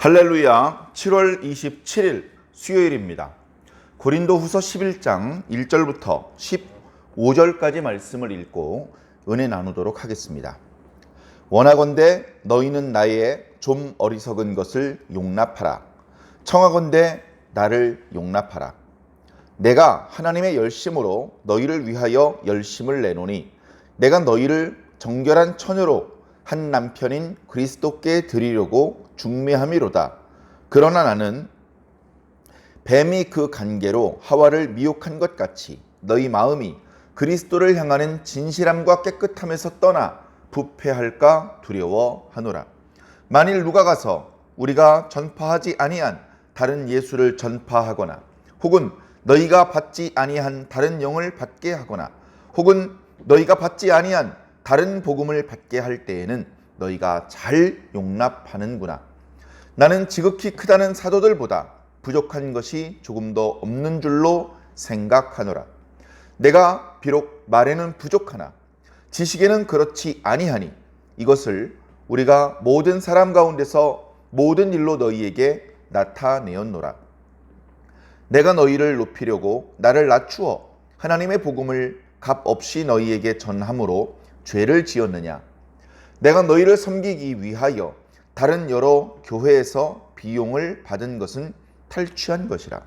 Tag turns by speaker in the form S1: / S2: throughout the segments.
S1: 할렐루야. 7월 27일 수요일입니다. 고린도후서 11장 1절부터 15절까지 말씀을 읽고 은혜 나누도록 하겠습니다. 원하건대 너희는 나의 좀 어리석은 것을 용납하라. 청하건대 나를 용납하라. 내가 하나님의 열심으로 너희를 위하여 열심을 내노니 내가 너희를 정결한 처녀로 한 남편인 그리스도께 드리려고 중매함이로다. 그러나 나는 뱀이 그 간계로 하와를 미혹한 것 같이 너희 마음이 그리스도를 향하는 진실함과 깨끗함에서 떠나 부패할까 두려워하노라. 만일 누가 가서 우리가 전파하지 아니한 다른 예수를 전파하거나 혹은 너희가 받지 아니한 다른 영을 받게 하거나 혹은 너희가 받지 아니한 다른 복음을 받게 할 때에는 너희가 잘 용납하는구나. 나는 지극히 크다는 사도들보다 부족한 것이 조금 더 없는 줄로 생각하노라. 내가 비록 말에는 부족하나 지식에는 그렇지 아니하니 이것을 우리가 모든 사람 가운데서 모든 일로 너희에게 나타내었노라. 내가 너희를 높이려고 나를 낮추어 하나님의 복음을 값없이 너희에게 전함으로 죄를 지었느냐? 내가 너희를 섬기기 위하여 다른 여러 교회에서 비용을 받은 것은 탈취한 것이라.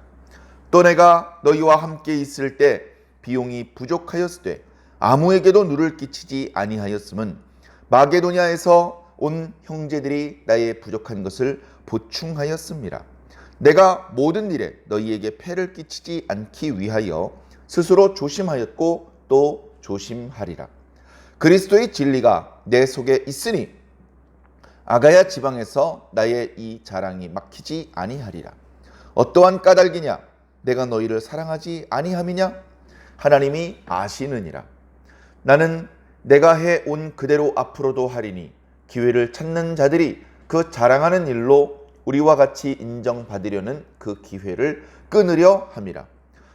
S1: 또 내가 너희와 함께 있을 때 비용이 부족하였으되 아무에게도 누를 끼치지 아니하였음은 마게도냐에서 온 형제들이 나의 부족한 것을 보충하였음이라. 내가 모든 일에 너희에게 폐를 끼치지 않기 위하여 스스로 조심하였고 또 조심하리라. 그리스도의 진리가 내 속에 있으니 아가야 지방에서 나의 이 자랑이 막히지 아니하리라. 어떠한 까닭이냐? 내가 너희를 사랑하지 아니함이냐? 하나님이 아시느니라. 나는 내가 해온 그대로 앞으로도 하리니 기회를 찾는 자들이 그 자랑하는 일로 우리와 같이 인정받으려는 그 기회를 끊으려 함이라.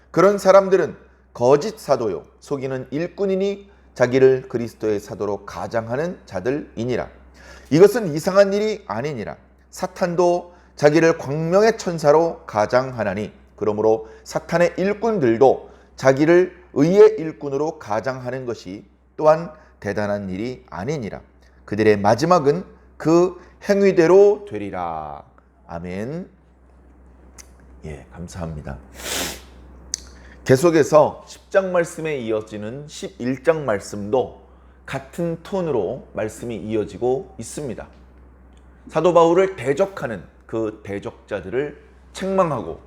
S1: 그런 사람들은 거짓 사도요 속이는 일꾼이니 자기를 그리스도의 사도로 가장하는 자들이니라. 이것은 이상한 일이 아니니라. 사탄도 자기를 광명의 천사로 가장하나니 그러므로 사탄의 일꾼들도 자기를 의의 일꾼으로 가장하는 것이 또한 대단한 일이 아니니라. 그들의 마지막은 그 행위대로 되리라. 아멘. 예, 감사합니다. 계속해서 10장 말씀에 이어지는 11장 말씀도 같은 톤으로 말씀이 이어지고 있습니다. 사도 바울을 대적하는 그 대적자들을 책망하고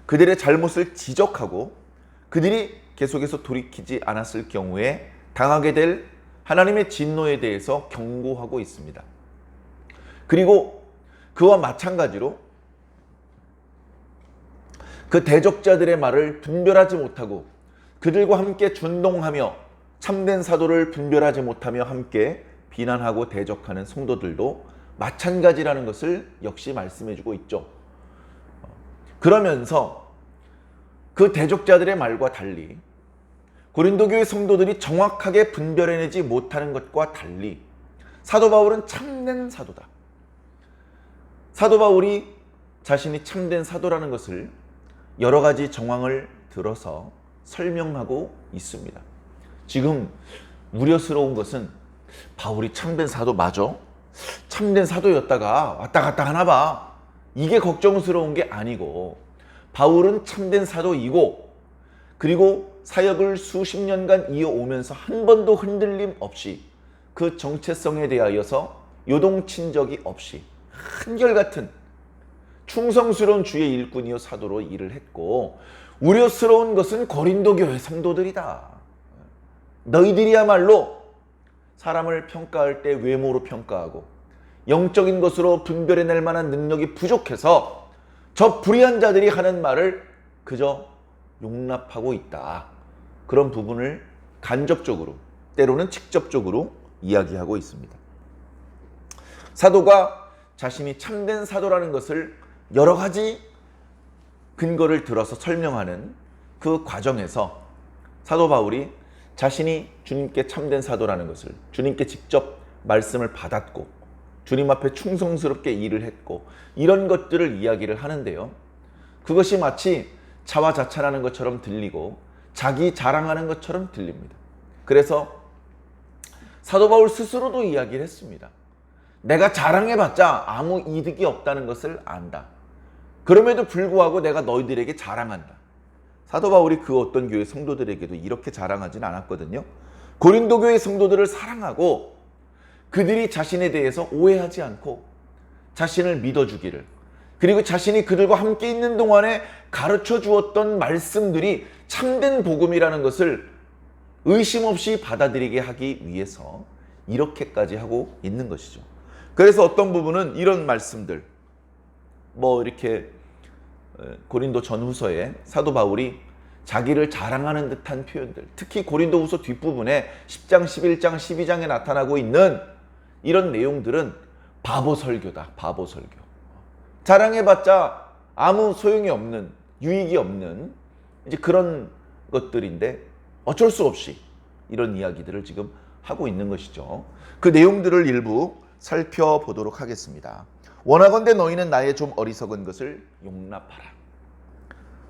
S1: 그들의 잘못을 지적하고 그들이 계속해서 돌이키지 않았을 경우에 당하게 될 하나님의 진노에 대해서 경고하고 있습니다. 그리고 그와 마찬가지로 그 대적자들의 말을 분별하지 못하고 그들과 함께 준동하며 참된 사도를 분별하지 못하며 함께 비난하고 대적하는 성도들도 마찬가지라는 것을 역시 말씀해주고 있죠. 그러면서 그 대적자들의 말과 달리 고린도 교회 성도들이 정확하게 분별해내지 못하는 것과 달리 사도 바울은 참된 사도다. 사도 바울이 자신이 참된 사도라는 것을 여러 가지 정황을 들어서 설명하고 있습니다. 지금 우려스러운 것은 바울이 참된 사도 맞아? 참된 사도였다가 왔다 갔다 하나 봐. 이게 걱정스러운 게 아니고 바울은 참된 사도이고 그리고 사역을 수십 년간 이어오면서 한 번도 흔들림 없이 그 정체성에 대하여서 요동친 적이 없이 한결같은 충성스러운 주의 일꾼이요 사도로 일을 했고 우려스러운 것은 고린도 교회 성도들이다. 너희들이야말로 사람을 평가할 때 외모로 평가하고 영적인 것으로 분별해낼 만한 능력이 부족해서 저 불의한 자들이 하는 말을 그저 용납하고 있다. 그런 부분을 간접적으로 때로는 직접적으로 이야기하고 있습니다. 사도가 자신이 참된 사도라는 것을 여러 가지 근거를 들어서 설명하는 그 과정에서 사도 바울이 자신이 주님께 참된 사도라는 것을 주님께 직접 말씀을 받았고 주님 앞에 충성스럽게 일을 했고 이런 것들을 이야기를 하는데요. 그것이 마치 자화자찬하는 것처럼 들리고 자기 자랑하는 것처럼 들립니다. 그래서 사도 바울 스스로도 이야기를 했습니다. 내가 자랑해봤자 아무 이득이 없다는 것을 안다. 그럼에도 불구하고 내가 너희들에게 자랑한다. 사도 바울이 그 어떤 교회 성도들에게도 이렇게 자랑하진 않았거든요. 고린도 교회 성도들을 사랑하고 그들이 자신에 대해서 오해하지 않고 자신을 믿어주기를, 그리고 자신이 그들과 함께 있는 동안에 가르쳐 주었던 말씀들이 참된 복음이라는 것을 의심 없이 받아들이게 하기 위해서 이렇게까지 하고 있는 것이죠. 그래서 어떤 부분은 이런 말씀들, 이렇게 고린도 전후서에 사도 바울이 자기를 자랑하는 듯한 표현들, 특히 고린도후서 뒷부분에 10장, 11장, 12장에 나타나고 있는 이런 내용들은 바보 설교다. 바보 설교. 자랑해봤자 아무 소용이 없는, 유익이 없는 이제 그런 것들인데 어쩔 수 없이 이런 이야기들을 지금 하고 있는 것이죠. 그 내용들을 일부 살펴보도록 하겠습니다. 원하건대 너희는 나의 좀 어리석은 것을 용납하라.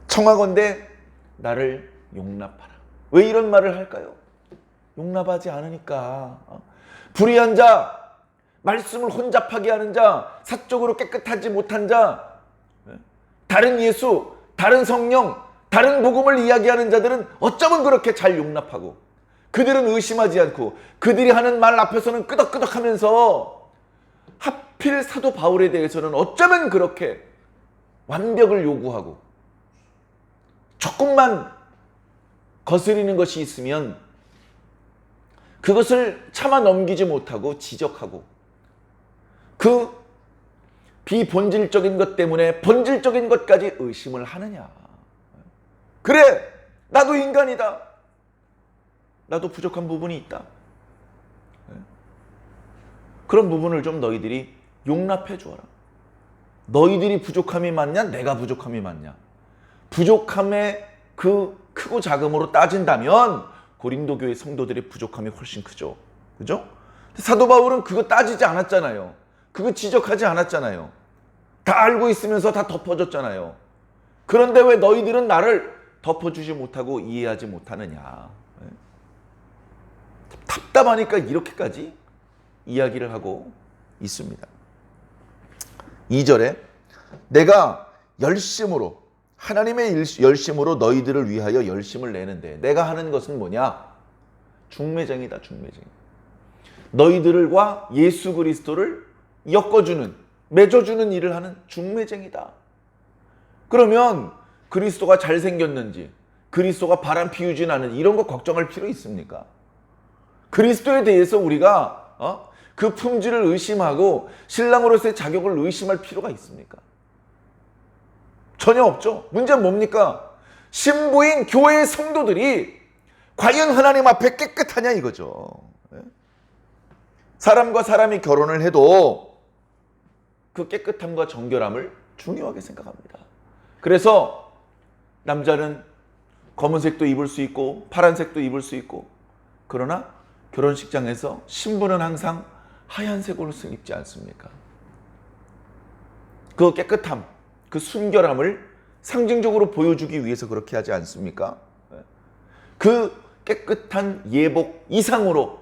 S1: 청하건대 나를 용납하라. 왜 이런 말을 할까요? 용납하지 않으니까. 불의한 자, 말씀을 혼잡하게 하는 자, 사적으로 깨끗하지 못한 자, 다른 예수, 다른 성령, 다른 복음을 이야기하는 자들은 어쩌면 그렇게 잘 용납하고 그들은 의심하지 않고 그들이 하는 말 앞에서는 끄덕끄덕하면서 하필 사도 바울에 대해서는 어쩌면 그렇게 완벽을 요구하고 조금만 거스리는 것이 있으면 그것을 참아 넘기지 못하고 지적하고 그 비본질적인 것 때문에 본질적인 것까지 의심을 하느냐. 그래, 나도 인간이다. 나도 부족한 부분이 있다. 그런 부분을 좀 너희들이 용납해 주어라. 너희들이 부족함이 많냐? 내가 부족함이 많냐? 부족함의 그 크고 작음으로 따진다면 고린도 교회 성도들의 부족함이 훨씬 크죠. 그죠? 사도 바울은 그거 따지지 않았잖아요. 그거 지적하지 않았잖아요. 다 알고 있으면서 다 덮어줬잖아요. 그런데 왜 너희들은 나를 덮어주지 못하고 이해하지 못하느냐. 답답하니까 이렇게까지 이야기를 하고 있습니다. 2절에 내가 열심으로, 하나님의 열심으로 너희들을 위하여 열심을 내는데 내가 하는 것은 뭐냐? 중매쟁이다. 중매쟁이. 너희들과 예수 그리스도를 엮어주는, 맺어주는 일을 하는 중매쟁이다. 그러면 그리스도가 잘생겼는지, 그리스도가 바람 피우진 않은 이런 거 걱정할 필요 있습니까? 그리스도에 대해서 우리가 그 품질을 의심하고 신랑으로서의 자격을 의심할 필요가 있습니까? 전혀 없죠. 문제는 뭡니까? 신부인 교회의 성도들이 과연 하나님 앞에 깨끗하냐 이거죠. 사람과 사람이 결혼을 해도 그 깨끗함과 정결함을 중요하게 생각합니다. 그래서 남자는 검은색도 입을 수 있고 파란색도 입을 수 있고, 그러나 결혼식장에서 신부는 항상 하얀색 옷을 입지 않습니까? 그 깨끗함, 그 순결함을 상징적으로 보여주기 위해서 그렇게 하지 않습니까? 그 깨끗한 예복 이상으로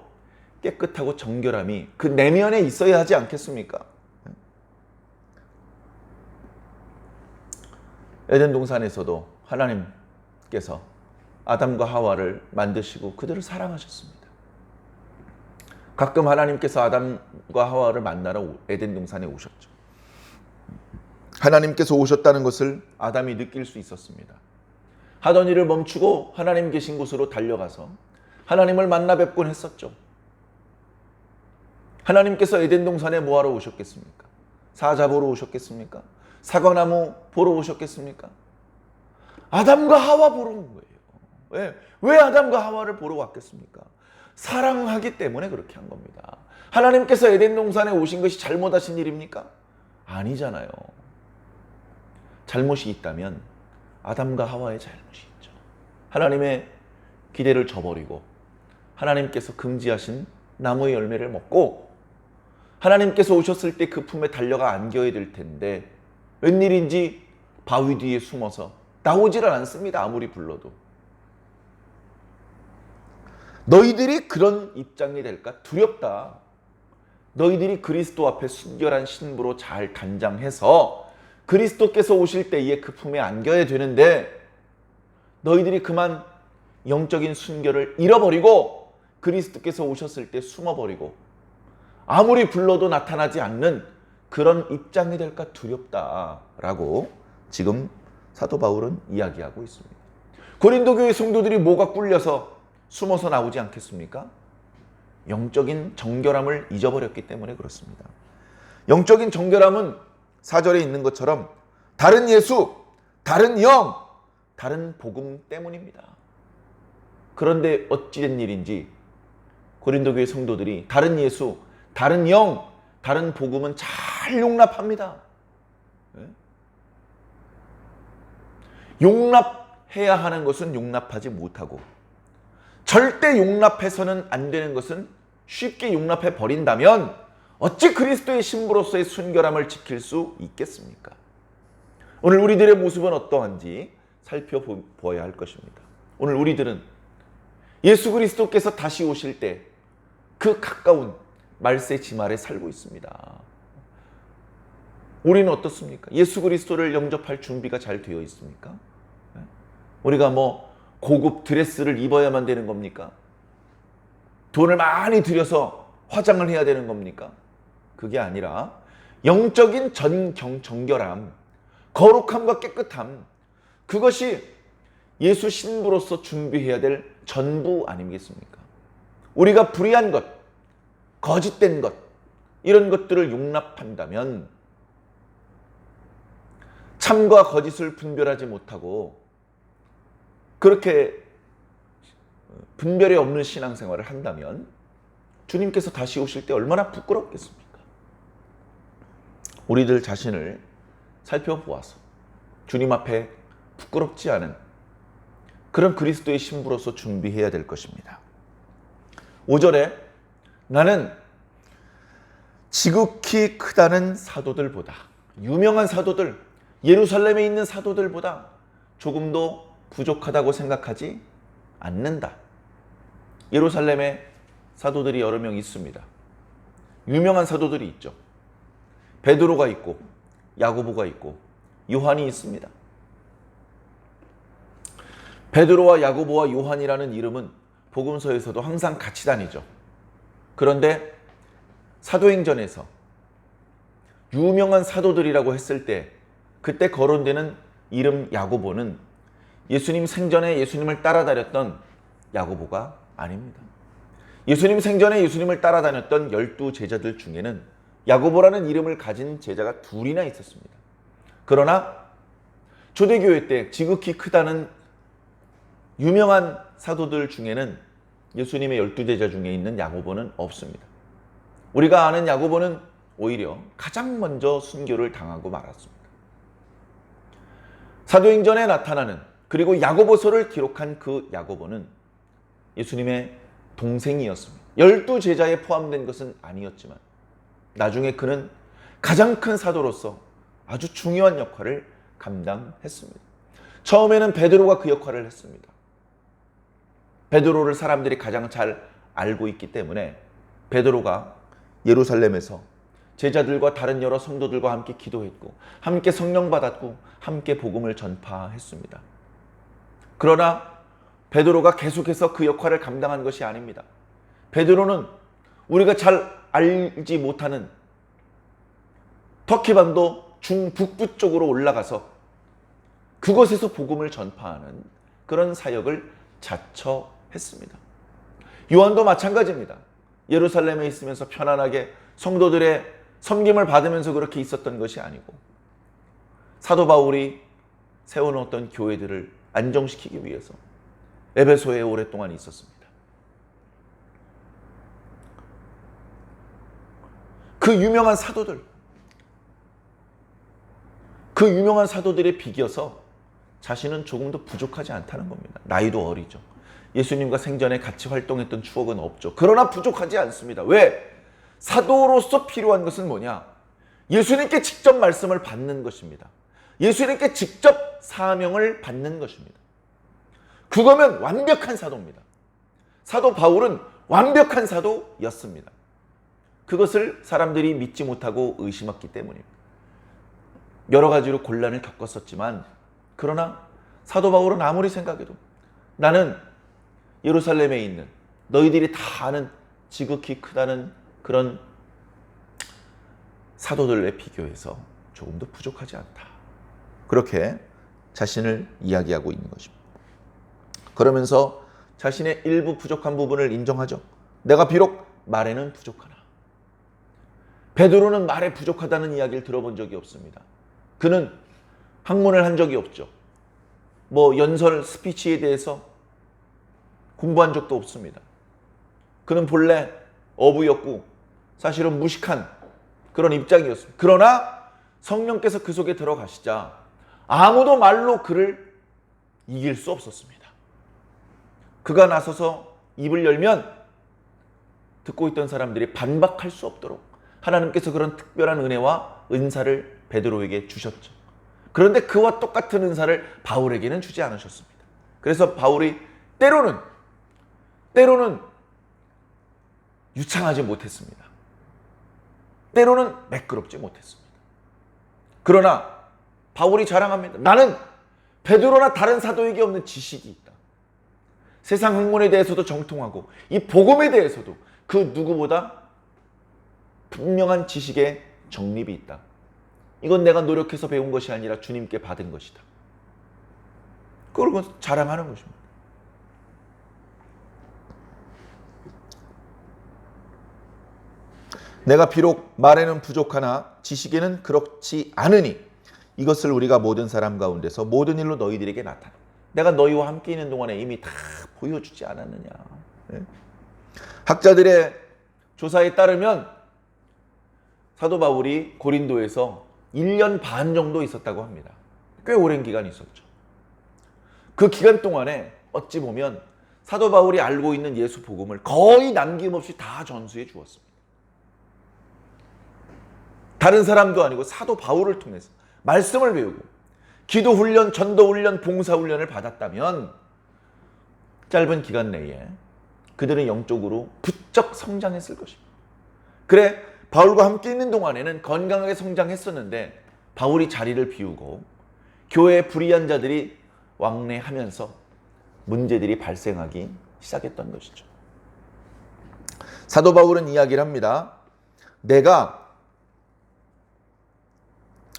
S1: 깨끗하고 정결함이 그 내면에 있어야 하지 않겠습니까? 에덴 동산에서도 하나님께서 아담과 하와를 만드시고 그들을 사랑하셨습니다. 가끔 하나님께서 아담과 하와를 만나러 에덴 동산에 오셨죠. 하나님께서 오셨다는 것을 아담이 느낄 수 있었습니다. 하던 일을 멈추고 하나님 계신 곳으로 달려가서 하나님을 만나 뵙곤 했었죠. 하나님께서 에덴 동산에 뭐하러 오셨겠습니까? 사자 보러 오셨겠습니까? 사과나무 보러 오셨겠습니까? 아담과 하와 보러 온 거예요. 왜 아담과 하와를 보러 왔겠습니까? 사랑하기 때문에 그렇게 한 겁니다. 하나님께서 에덴 동산에 오신 것이 잘못하신 일입니까? 아니잖아요. 잘못이 있다면 아담과 하와의 잘못이 있죠. 하나님의 기대를 저버리고 하나님께서 금지하신 나무의 열매를 먹고 하나님께서 오셨을 때 그 품에 달려가 안겨야 될 텐데 웬일인지 바위 뒤에 숨어서 나오지를 않습니다. 아무리 불러도. 너희들이 그런 입장이 될까 두렵다. 너희들이 그리스도 앞에 순결한 신부로 잘 단장해서 그리스도께서 오실 때에 그 품에 안겨야 되는데 너희들이 그만 영적인 순결을 잃어버리고 그리스도께서 오셨을 때 숨어버리고 아무리 불러도 나타나지 않는 그런 입장이 될까 두렵다라고 지금 사도 바울은 이야기하고 있습니다. 고린도 교회 성도들이 뭐가 꿀려서 숨어서 나오지 않겠습니까? 영적인 정결함을 잊어버렸기 때문에 그렇습니다. 영적인 정결함은 4절에 있는 것처럼 다른 예수, 다른 영, 다른 복음 때문입니다. 그런데 어찌된 일인지 고린도 교회 성도들이 다른 예수, 다른 영, 다른 복음은 잘 용납합니다. 용납해야 하는 것은 용납하지 못하고 절대 용납해서는 안 되는 것은 쉽게 용납해 버린다면 어찌 그리스도의 신부로서의 순결함을 지킬 수 있겠습니까? 오늘 우리들의 모습은 어떠한지 살펴보아야 할 것입니다. 오늘 우리들은 예수 그리스도께서 다시 오실 때 그 가까운 말세 지말에 살고 있습니다. 우리는 어떻습니까? 예수 그리스도를 영접할 준비가 잘 되어 있습니까? 우리가 고급 드레스를 입어야만 되는 겁니까? 돈을 많이 들여서 화장을 해야 되는 겁니까? 그게 아니라 영적인 정결함, 거룩함과 깨끗함, 그것이 예수 신부로서 준비해야 될 전부 아니겠습니까? 우리가 불의한 것, 거짓된 것, 이런 것들을 용납한다면 참과 거짓을 분별하지 못하고 그렇게 분별이 없는 신앙생활을 한다면 주님께서 다시 오실 때 얼마나 부끄럽겠습니까? 우리들 자신을 살펴보아서 주님 앞에 부끄럽지 않은 그런 그리스도의 신부로서 준비해야 될 것입니다. 5절에 나는 지극히 크다는 사도들보다, 유명한 사도들, 예루살렘에 있는 사도들보다 조금도 부족하다고 생각하지 않는다. 예루살렘에 사도들이 여러 명 있습니다. 유명한 사도들이 있죠. 베드로가 있고 야고보가 있고 요한이 있습니다. 베드로와 야고보와 요한이라는 이름은 복음서에서도 항상 같이 다니죠. 그런데 사도행전에서 유명한 사도들이라고 했을 때 그때 거론되는 이름 야고보는 예수님 생전에 예수님을 따라다녔던 야고보가 아닙니다. 예수님 생전에 예수님을 따라다녔던 12제자들 중에는 야고보라는 이름을 가진 제자가 둘이나 있었습니다. 그러나 초대교회 때 지극히 크다는 유명한 사도들 중에는 예수님의 12제자 중에 있는 야고보는 없습니다. 우리가 아는 야고보는 오히려 가장 먼저 순교를 당하고 말았습니다. 사도행전에 나타나는 그리고 야고보서를 기록한 그 야고보는 예수님의 동생이었습니다. 12제자에 포함된 것은 아니었지만 나중에 그는 가장 큰 사도로서 아주 중요한 역할을 감당했습니다. 처음에는 베드로가 그 역할을 했습니다. 베드로를 사람들이 가장 잘 알고 있기 때문에 베드로가 예루살렘에서 제자들과 다른 여러 성도들과 함께 기도했고 함께 성령 받았고 함께 복음을 전파했습니다. 그러나 베드로가 계속해서 그 역할을 감당한 것이 아닙니다. 베드로는 우리가 잘 알지 못하는 터키반도 중북부 쪽으로 올라가서 그곳에서 복음을 전파하는 그런 사역을 자처했습니다. 요한도 마찬가지입니다. 예루살렘에 있으면서 편안하게 성도들의 섬김을 받으면서 그렇게 있었던 것이 아니고 사도 바울이 세워놓았던 교회들을 안정시키기 위해서 에베소에 오랫동안 있었습니다. 그 유명한 사도들에 비겨서 자신은 조금도 부족하지 않다는 겁니다. 나이도 어리죠. 예수님과 생전에 같이 활동했던 추억은 없죠. 그러나 부족하지 않습니다. 왜? 사도로서 필요한 것은 뭐냐? 예수님께 직접 말씀을 받는 것입니다. 예수님께 직접 사명을 받는 것입니다. 그거면 완벽한 사도입니다. 사도 바울은 완벽한 사도였습니다. 그것을 사람들이 믿지 못하고 의심했기 때문입니다. 여러 가지로 곤란을 겪었었지만, 그러나 사도 바울은 아무리 생각해도 나는 예루살렘에 있는 너희들이 다 아는 지극히 크다는 그런 사도들에 비교해서 조금 더 부족하지 않다. 그렇게 자신을 이야기하고 있는 것입니다. 그러면서 자신의 일부 부족한 부분을 인정하죠. 내가 비록 말에는 부족하나. 베드로는 말에 부족하다는 이야기를 들어본 적이 없습니다. 그는 학문을 한 적이 없죠. 연설 스피치에 대해서 공부한 적도 없습니다. 그는 본래 어부였고 사실은 무식한 그런 입장이었습니다. 그러나 성령께서 그 속에 들어가시자 아무도 말로 그를 이길 수 없었습니다. 그가 나서서 입을 열면 듣고 있던 사람들이 반박할 수 없도록 하나님께서 그런 특별한 은혜와 은사를 베드로에게 주셨죠. 그런데 그와 똑같은 은사를 바울에게는 주지 않으셨습니다. 그래서 바울이 때로는 유창하지 못했습니다. 때로는 매끄럽지 못했습니다. 그러나 바울이 자랑합니다. 나는 베드로나 다른 사도에게 없는 지식이 있다. 세상 학문에 대해서도 정통하고 이 복음에 대해서도 그 누구보다 분명한 지식의 정립이 있다. 이건 내가 노력해서 배운 것이 아니라 주님께 받은 것이다. 그걸 자랑하는 것입니다. 내가 비록 말에는 부족하나 지식에는 그렇지 않으니 이것을 우리가 모든 사람 가운데서 모든 일로 너희들에게 나타나. 내가 너희와 함께 있는 동안에 이미 다 보여주지 않았느냐. 네? 학자들의 조사에 따르면 사도 바울이 고린도에서 1년 반 정도 있었다고 합니다. 꽤 오랜 기간이 있었죠. 그 기간 동안에 어찌 보면 사도 바울이 알고 있는 예수 복음을 거의 남김없이 다 전수해 주었습니다. 다른 사람도 아니고 사도 바울을 통해서 말씀을 배우고 기도 훈련, 전도 훈련, 봉사 훈련을 받았다면 짧은 기간 내에 그들은 영적으로 부쩍 성장했을 것입니다. 그래, 바울과 함께 있는 동안에는 건강하게 성장했었는데 바울이 자리를 비우고 교회에 불의한 자들이 왕래하면서 문제들이 발생하기 시작했던 것이죠. 사도 바울은 이야기를 합니다. 내가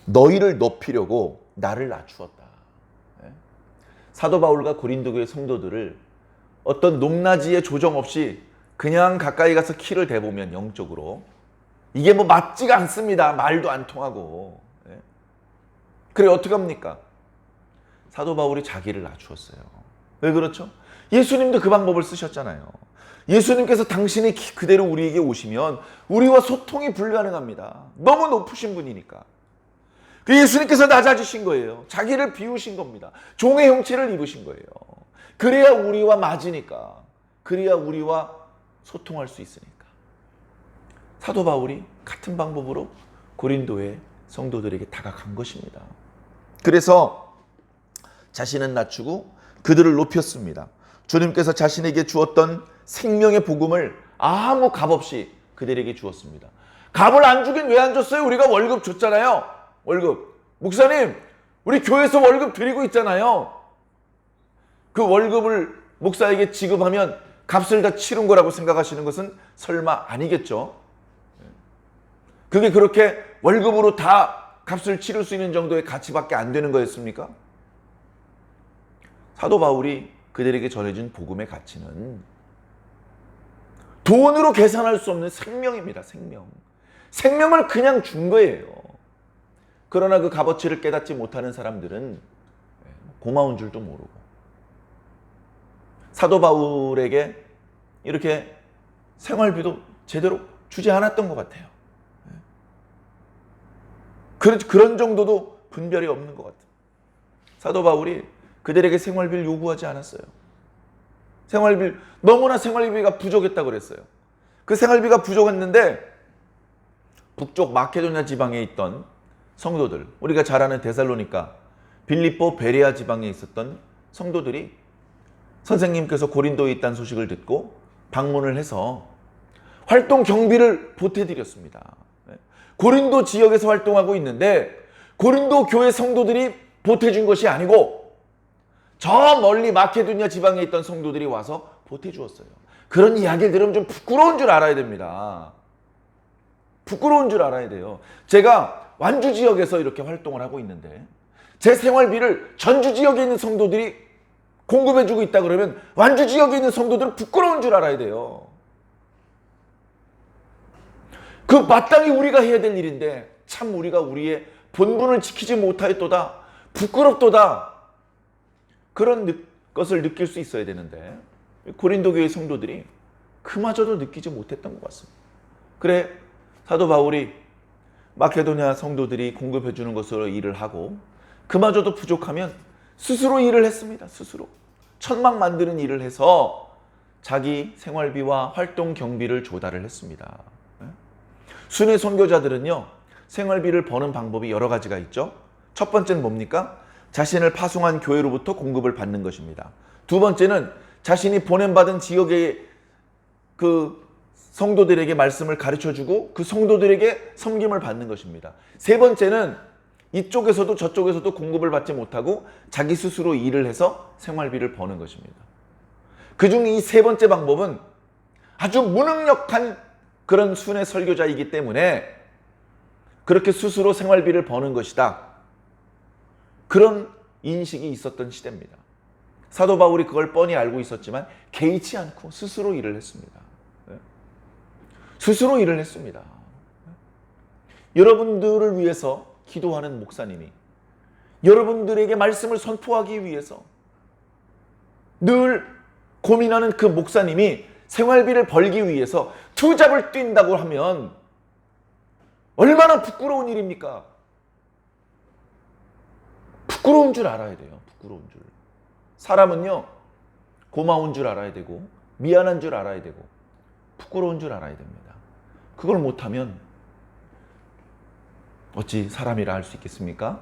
S1: 너희를 높이려고 나를 낮추었다. 사도 바울과 고린도 교회 성도들을 어떤 높낮이의 조정 없이 그냥 가까이 가서 키를 대보면 영적으로 이게 맞지가 않습니다. 말도 안 통하고. 그래 어떻게 합니까? 사도 바울이 자기를 낮추었어요. 왜 그렇죠? 예수님도 그 방법을 쓰셨잖아요. 예수님께서 당신이 그대로 우리에게 오시면 우리와 소통이 불가능합니다. 너무 높으신 분이니까. 그 예수님께서 낮아지신 거예요. 자기를 비우신 겁니다. 종의 형체를 입으신 거예요. 그래야 우리와 맞으니까. 그래야 우리와 소통할 수 있으니까. 사도 바울이 같은 방법으로 고린도의 성도들에게 다가간 것입니다. 그래서 자신은 낮추고 그들을 높였습니다. 주님께서 자신에게 주었던 생명의 복음을 아무 값 없이 그들에게 주었습니다. 값을 안 주긴 왜 안 줬어요? 우리가 월급 줬잖아요. 월급. 목사님, 우리 교회에서 월급 드리고 있잖아요. 그 월급을 목사에게 지급하면 값을 다 치른 거라고 생각하시는 것은 설마 아니겠죠? 그게 그렇게 월급으로 다 값을 치를 수 있는 정도의 가치밖에 안 되는 거였습니까? 사도 바울이 그들에게 전해준 복음의 가치는 돈으로 계산할 수 없는 생명입니다. 생명. 생명을 그냥 준 거예요. 그러나 그 값어치를 깨닫지 못하는 사람들은 고마운 줄도 모르고 사도 바울에게 이렇게 생활비도 제대로 주지 않았던 것 같아요. 그런 정도도 분별이 없는 것 같아요. 사도 바울이 그들에게 생활비를 요구하지 않았어요. 너무나 생활비가 부족했다고 그랬어요. 그 생활비가 부족했는데 북쪽 마케도냐 지방에 있던 성도들, 우리가 잘 아는 데살로니가, 빌립보, 베레아 지방에 있었던 성도들이 선생님께서 고린도에 있다는 소식을 듣고 방문을 해서 활동 경비를 보태드렸습니다. 고린도 지역에서 활동하고 있는데 고린도 교회 성도들이 보태준 것이 아니고 저 멀리 마케도냐 지방에 있던 성도들이 와서 보태주었어요. 그런 이야기를 들으면 좀 부끄러운 줄 알아야 됩니다. 부끄러운 줄 알아야 돼요. 제가 완주 지역에서 이렇게 활동을 하고 있는데 제 생활비를 전주 지역에 있는 성도들이 공급해주고 있다 그러면 완주 지역에 있는 성도들은 부끄러운 줄 알아야 돼요. 그 마땅히 우리가 해야 될 일인데 참 우리가 우리의 본분을 지키지 못하였도다, 부끄럽도다, 그런 것을 느낄 수 있어야 되는데 고린도 교회 성도들이 그마저도 느끼지 못했던 것 같습니다. 그래 사도 바울이 마케도냐 성도들이 공급해 주는 것으로 일을 하고 그마저도 부족하면 스스로 일을 했습니다. 스스로 천막 만드는 일을 해서 자기 생활비와 활동 경비를 조달을 했습니다. 순회 선교자들은요, 생활비를 버는 방법이 여러 가지가 있죠. 첫 번째는 뭡니까? 자신을 파송한 교회로부터 공급을 받는 것입니다. 두 번째는 자신이 보냄받은 지역의 그 성도들에게 말씀을 가르쳐주고 그 성도들에게 섬김을 받는 것입니다. 세 번째는 이쪽에서도 저쪽에서도 공급을 받지 못하고 자기 스스로 일을 해서 생활비를 버는 것입니다. 그중 이 세 번째 방법은 아주 무능력한 그런 순회 설교자이기 때문에 그렇게 스스로 생활비를 버는 것이다, 그런 인식이 있었던 시대입니다. 사도 바울이 그걸 뻔히 알고 있었지만 개의치 않고 스스로 일을 했습니다. 스스로 일을 했습니다. 여러분들을 위해서 기도하는 목사님이, 여러분들에게 말씀을 선포하기 위해서 늘 고민하는 그 목사님이 생활비를 벌기 위해서 투잡을 뛴다고 하면 얼마나 부끄러운 일입니까? 부끄러운 줄 알아야 돼요. 부끄러운 줄. 사람은요, 고마운 줄 알아야 되고 미안한 줄 알아야 되고 부끄러운 줄 알아야 됩니다. 그걸 못하면 어찌 사람이라 할 수 있겠습니까?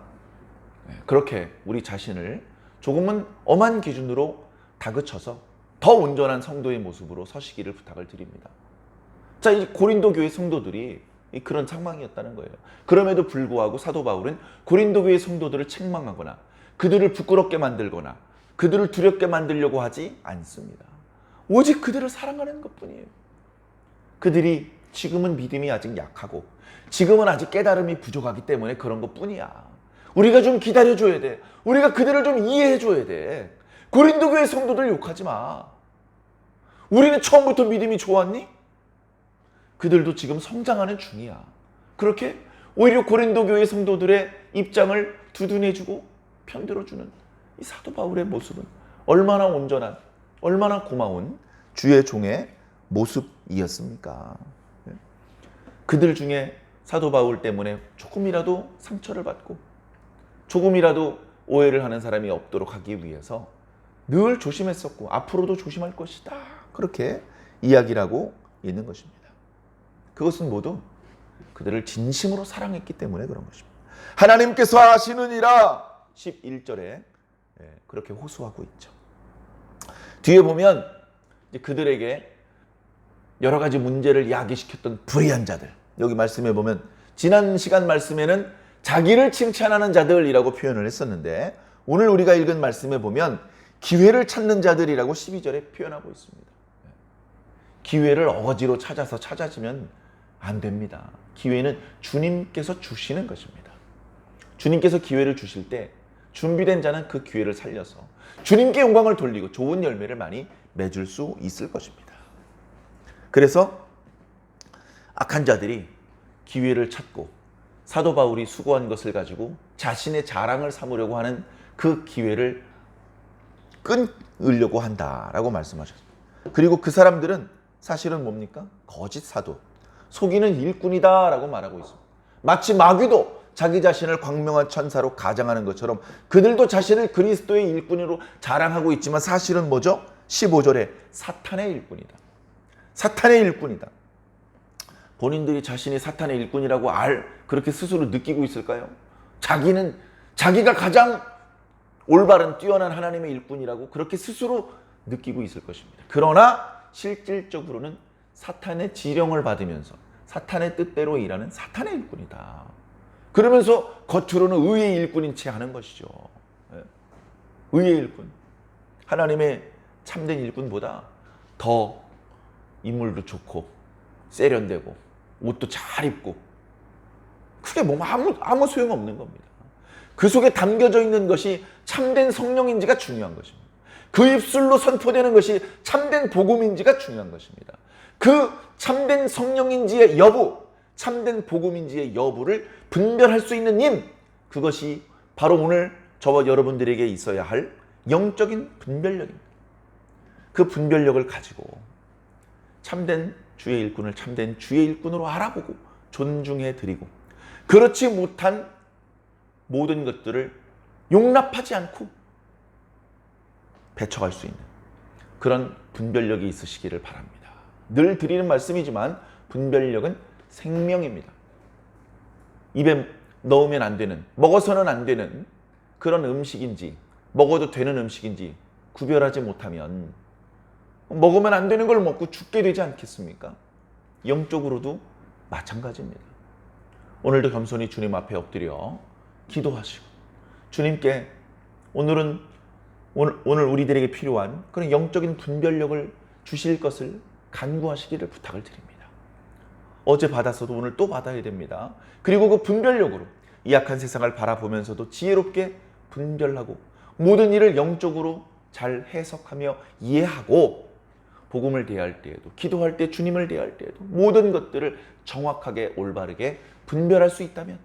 S1: 그렇게 우리 자신을 조금은 엄한 기준으로 다그쳐서 더 온전한 성도의 모습으로 서시기를 부탁을 드립니다. 자, 이 고린도 교회 성도들이 그런 상황이었다는 거예요. 그럼에도 불구하고 사도 바울은 고린도 교회 성도들을 책망하거나 그들을 부끄럽게 만들거나 그들을 두렵게 만들려고 하지 않습니다. 오직 그들을 사랑하는 것뿐이에요. 그들이 지금은 믿음이 아직 약하고 지금은 아직 깨달음이 부족하기 때문에 그런 것뿐이야. 우리가 좀 기다려줘야 돼. 우리가 그들을 좀 이해해줘야 돼. 고린도 교회 성도들 욕하지 마. 우리는 처음부터 믿음이 좋았니? 그들도 지금 성장하는 중이야. 그렇게 오히려 고린도 교회 성도들의 입장을 두둔해주고 편들어주는 이 사도 바울의 모습은 얼마나 온전한, 얼마나 고마운 주의 종의 모습이었습니까? 그들 중에 사도 바울 때문에 조금이라도 상처를 받고 조금이라도 오해를 하는 사람이 없도록 하기 위해서 늘 조심했었고 앞으로도 조심할 것이다, 그렇게 이야기를 하고 있는 것입니다. 그것은 모두 그들을 진심으로 사랑했기 때문에 그런 것입니다. 하나님께서 하시느니라 11절에 그렇게 호소하고 있죠. 뒤에 보면 그들에게 여러 가지 문제를 야기시켰던 불의한 자들, 여기 말씀해 보면 지난 시간 말씀에는 자기를 칭찬하는 자들이라고 표현을 했었는데 오늘 우리가 읽은 말씀에 보면 기회를 찾는 자들이라고 12절에 표현하고 있습니다. 기회를 어거지로 찾아지면 안 됩니다. 기회는 주님께서 주시는 것입니다. 주님께서 기회를 주실 때 준비된 자는 그 기회를 살려서 주님께 영광을 돌리고 좋은 열매를 많이 맺을 수 있을 것입니다. 그래서 악한 자들이 기회를 찾고 사도 바울이 수고한 것을 가지고 자신의 자랑을 삼으려고 하는 그 기회를 끊으려고 한다라고 말씀하셨습니다. 그리고 그 사람들은 사실은 뭡니까? 거짓 사도, 속이는 일꾼이다라고 말하고 있습니다. 마치 마귀도 자기 자신을 광명한 천사로 가장하는 것처럼 그들도 자신을 그리스도의 일꾼으로 자랑하고 있지만 사실은 뭐죠? 15절에 사탄의 일꾼이다. 사탄의 일꾼이다. 본인들이 자신이 사탄의 일꾼이라고 그렇게 스스로 느끼고 있을까요? 자기가 가장 올바른 뛰어난 하나님의 일꾼이라고 그렇게 스스로 느끼고 있을 것입니다. 그러나 실질적으로는 사탄의 지령을 받으면서 사탄의 뜻대로 일하는 사탄의 일꾼이다. 그러면서 겉으로는 의의 일꾼인 채 하는 것이죠. 의의 일꾼. 하나님의 참된 일꾼보다 더 인물도 좋고 세련되고 옷도 잘 입고 그게 뭐 아무 소용없는 겁니다. 그 속에 담겨져 있는 것이 참된 성령인지가 중요한 것입니다. 그 입술로 선포되는 것이 참된 복음인지가 중요한 것입니다. 그 참된 성령인지의 여부, 참된 복음인지의 여부를 분별할 수 있는 힘, 그것이 바로 오늘 저와 여러분들에게 있어야 할 영적인 분별력입니다. 그 분별력을 가지고 참된 주의 일꾼을 참된 주의 일꾼으로 알아보고 존중해 드리고 그렇지 못한 모든 것들을 용납하지 않고 배척할 수 있는 그런 분별력이 있으시기를 바랍니다. 늘 드리는 말씀이지만 분별력은 생명입니다. 입에 넣으면 안 되는, 먹어서는 안 되는 그런 음식인지 먹어도 되는 음식인지 구별하지 못하면 먹으면 안 되는 걸 먹고 죽게 되지 않겠습니까? 영적으로도 마찬가지입니다. 오늘도 겸손히 주님 앞에 엎드려 기도하시고 주님께 오늘 우리들에게 필요한 그런 영적인 분별력을 주실 것을 간구하시기를 부탁을 드립니다. 어제 받았어도 오늘 또 받아야 됩니다. 그리고 그 분별력으로 이 악한 세상을 바라보면서도 지혜롭게 분별하고 모든 일을 영적으로 잘 해석하며 이해하고 복음을 대할 때에도 기도할 때 주님을 대할 때에도 모든 것들을 정확하게 올바르게 분별할 수 있다면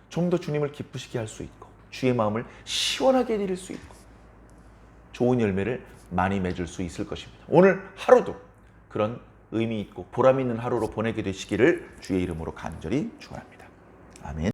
S1: 좀 더 주님을 기쁘시게 할 수 있고 주의 마음을 시원하게 해드릴 수 있고 좋은 열매를 많이 맺을 수 있을 것입니다. 오늘 하루도 그런 의미 있고 보람 있는 하루로 보내게 되시기를 주의 이름으로 간절히 축원합니다. 아멘.